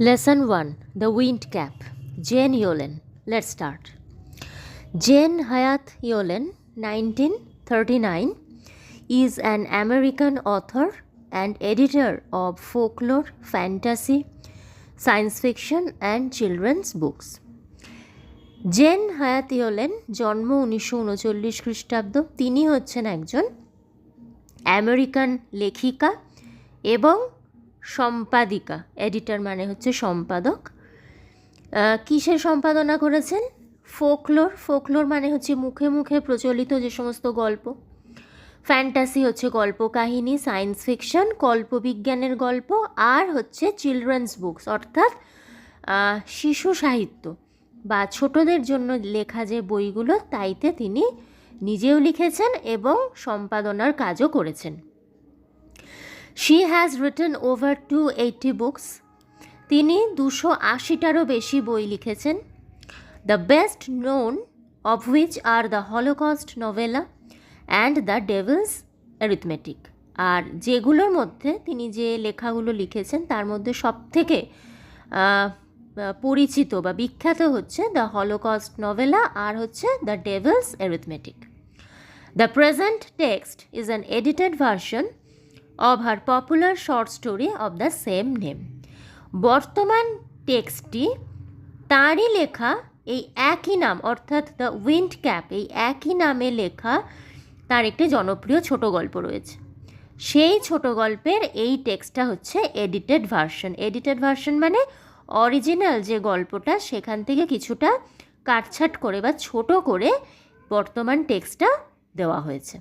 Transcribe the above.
Lesson 1. The Wind Cap. Jane Yolen. Let's start. Jane Hyatt Yolen, 1939, is an American author and editor of folklore, fantasy, science fiction and children's books. Jane Hyatt Yolen, জন্ম 1939 খ্রিস্টাব্দ। তিনি হচ্ছেন একজন American লেখিকা এবং সম্পাদিকা। Editor মানে হচ্ছে সম্পাদক। কিসের সম্পাদনা করেছেন? ফোকলোর। ফোকলোর মানে হচ্ছে মুখে মুখে প্রচলিত যে সমস্ত গল্প। ফ্যান্টাসি হচ্ছে গল্প কাহিনী, সায়েন্স ফিকশন কল্পবিজ্ঞানের গল্প, আর হচ্ছে চিলড্রেন্স বুকস অর্থাৎ শিশু সাহিত্য বা ছোটদের জন্য লেখা যে বইগুলো, তাইতে তিনি নিজেও লিখেছেন এবং সম্পাদনার কাজও করেছেন। She has written over 280 books. তিনি 280টারও বেশি বই লিখেছেন। The best known of which are the Holocaust novella and the Devil's Arithmetic. আর যেগুলোর মধ্যে তিনি যে লেখাগুলো লিখেছেন তার মধ্যে সবথেকে পরিচিত বা বিখ্যাত হচ্ছে দ্য হলোকস্ট নভেলা আর হচ্ছে the Devil's arithmetic. The present text is an edited version of her popular short story of the same name. বর্তমান টেক্সটটি তাঁরই লেখা এই একই নাম অর্থাৎ দ্য উইন্ড ক্যাপ, এই একই নামে লেখা তার একটি জনপ্রিয় ছোট গল্প রয়েছে। সেই ছোট গল্পের এই টেক্সটটা হচ্ছে এডিটেড ভার্সন। এডিটেড ভার্সন মানে অরিজিনাল যে গল্পটা সেখান থেকে কিছুটা কাটছাট করে বা ছোট করে বর্তমান টেক্সটটা দেওয়া হয়েছে।